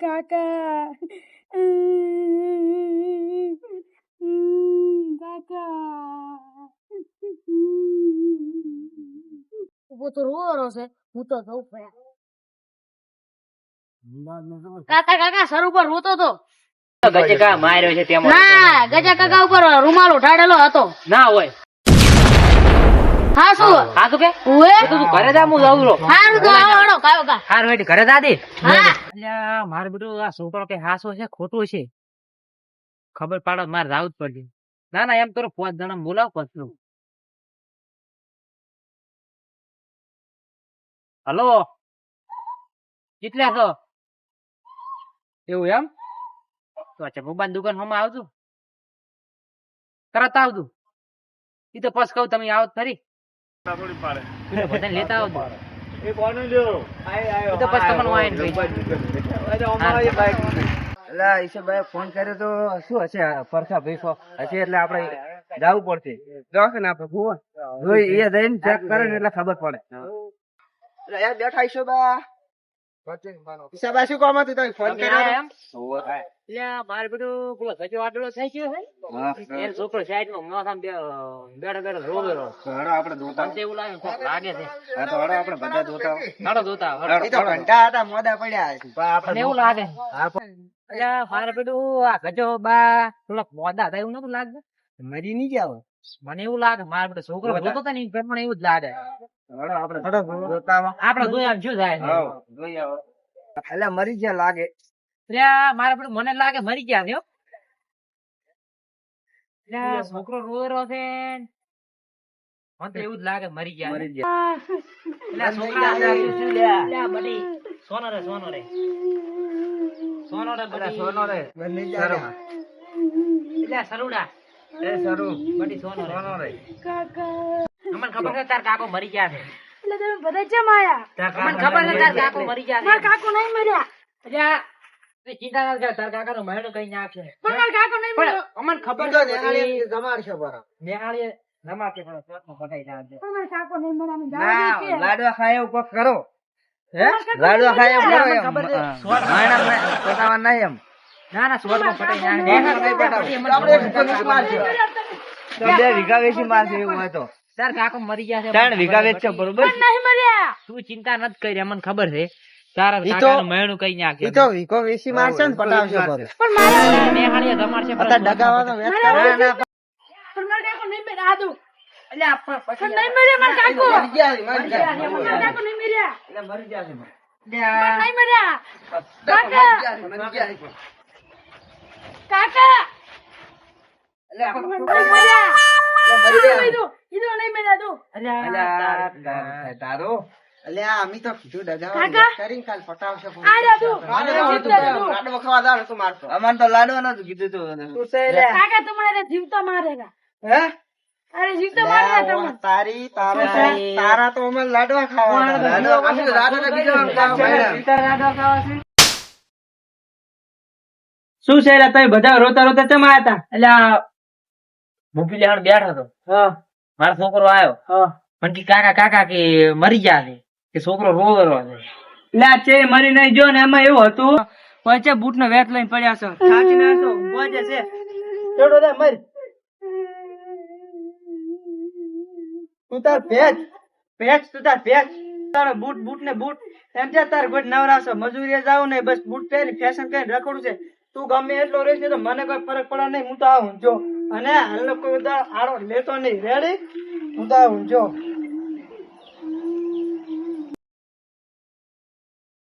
કાકા કાકા ઉભો તો રોવાનો છે હું તો જઉં કાકા કાકા સર ઉપર રોતો તો ગજકા માર્યો છે તેમાં ના ગજા કાકા ઉપર રૂમાલ ઉઠાડેલો હતો ના હોય હા શું હા તો કે ઓએ તું ઘરે જા હું જાઉં રો હારું તો આવો હડો કાયો કા હાર હોય ઘરે જા દે હા અલ્યા માર બેટો આ છોકરો કે હાસો છે ખોટું છે ખબર પાડો માર જાવું જ પડશે ના ના એમ કરો 5 જણા બોલાવ પછી હલો કેટલા છો એવું એમ તો અચ્છા મોબાઈલ દુકાન હમ આવતું તરત આવતું ઈ તો પસ કહું તમે આવો ખરી બધાને લેતા આવજો ઈ તો પસ તમને વાઈન ગઈ એલા ઈશાભાઈ ફોન કર્યો તો શું હશે પરસા ભેસો હશે એટલે આપણે જવું પડશે જોકે ને આપણે ભુવન જોઈ એ જઈને ચેક કરે ને એટલે ખબર પડે એટલે યાર બેઠા ઈશાબા ઈશાબા શું કામ હતું તમે ફોન કર્યો એમ એટલે મારે બધું પેલો સચો આટલો થઈ ગયો છે એ છોકરો સાઈડ માં માથામાં બેઠો બેઠો રોવે રો હડો આપણે જોતા મને એવું લાગે કોક લાગે છે હા તો હડો આપણે બધા જોતા હાડો જોતા ઈ તો ઘંટા હતા મોડા પડ્યા છે પણ મને આપણે એવું લાગે એટલે મારે બધું આ ગજો બા થોડાક મોડા હતા એવું નતું લાગતું મરી નહીં ગયા મને એવું લાગે મારે બધો છોકરો જોતો હતો ને એ મને એવું જ લાગે હડો આપણે જોતા આપડે જોયા શું થાય છે હા જોઈ આવો એટલે મરી ગયા લાગે એટલે મારે બધું મને લાગે મરી ગયા છે હો. એટલે છોકરો રોઈ રહ્યો છે મને તો એવું જ લાગે મરી ગયા છે. મરી ગયા એટલે છોકરા એટલે બડી સોનો રે સોનો રે સોનો રે બડી સોનો રે બની ગયા એટલે સરુડા એ સરું બડી સોનો સોનો રે અમને ખબર છે તાર કાકો મરી ગયા છે એટલે તમે બધા ચમ આયા અમને ખબર છે તાર કાકો મરી ગયા મારા છે કાકો નહીં મર્યા એટલે તું ચિંતા ના કર તાર કાકાનો મહેણો કઈ નાખશે પણ મારા કાકો નહીં પણ મર્યો અમને ખબર તો છે નેહાળી જમાડશે બરા નેહાળીએ નમાકે પણ પેટમાં પટાઈ નાખશે પણ મારા કાકો નહીં મર્યા અમે ના જવા દે કે લાડવા ખાય એવું કોક કરો હે કાકા લાડવા ખાય એવું કરો અમને એમ ખબર છે. માણા પતાવા નહીં એમ ના ના સોળમાં પટાઈ નાખશે નેહાળ નહીં પટાવો. આપણે એક વીઘા મારશે. તો 2 વીઘા વેચી મારશે એવું હોય તો તાર કાકો મરી ગયા છે 3 વીઘા વેચશે બરોબર પણ નહીં મર્યા તું ચિંતા નથી કરી અમને ખબર છે તારા ઈ તો- કાકાનું મહેણું કઈ નાખશે ઈ તો વીઘો વેચી મારશે ને પટાવશે બરોબર પણ મારા નેહાળીએ જમાડશે પણ અત્યારે ડગાવાનો વેચ કરે ના પણ મારા કાકો નહીં મર્યા આદુ એટલે આ પણ નહીં મર્યા મારા કાકો મરી ગયા મરી ગયા પણ મારા કાકો નહીં મર્યા એટલે મરી ગયા પણ નહીં મર્યા મરી ગયા કાકા એટલે પણ નહીં મર્યા મરી ગયા ઈદો નહીં મર્યા તું અલ્યા તારો અલ્યા અમે તો કીધું ડગાવાનો કાકા. વેચ કરીને કાલ પટાવશે પણ. આ રહ્યા તું લાડવા ખાવા દાવ તું મારતો અમાર તો લાડવાનો જ કીધું તું કાકા તમારે જીવતા મારેગા હે અરે જીવતા મારેગા તમે તારી તારા તો અમે લાડવા ખાવા અમે તો લાડવા બીજો આમ ખાવા શું છે એટલે તમે બધા રોતા રોતા ચમ આયા હતા એટલે મૂકી લેવાનું બેઠો હતો મારો છોકરો આવ્યો પણ કે કાકા કાકા કે મરી ગયા છે કે છોકરો રોવે રો છે લે છે મરી નહીં જો ને એમાં એવું હતું પછી બૂટ નો વેત લઈને પડ્યા છો થાચી ના છો ઉભો જ છે છોડો દે મર તું તાર ભેજ તું તાર ભેજ તારો બૂટ ને બૂટ એમ છે તાર કોઈ નવરાશો મજૂરીએ જાવ ને બસ બૂટ પહેરી ફેશન કરીને રખડું છે તું ગમે એટલો રહીશ ને તો મને કોઈ ફરક પડે નહીં હું તો આવું જો અને હાલ કોઈ આડો લેતો નહીં રેડી હું તો આવું જો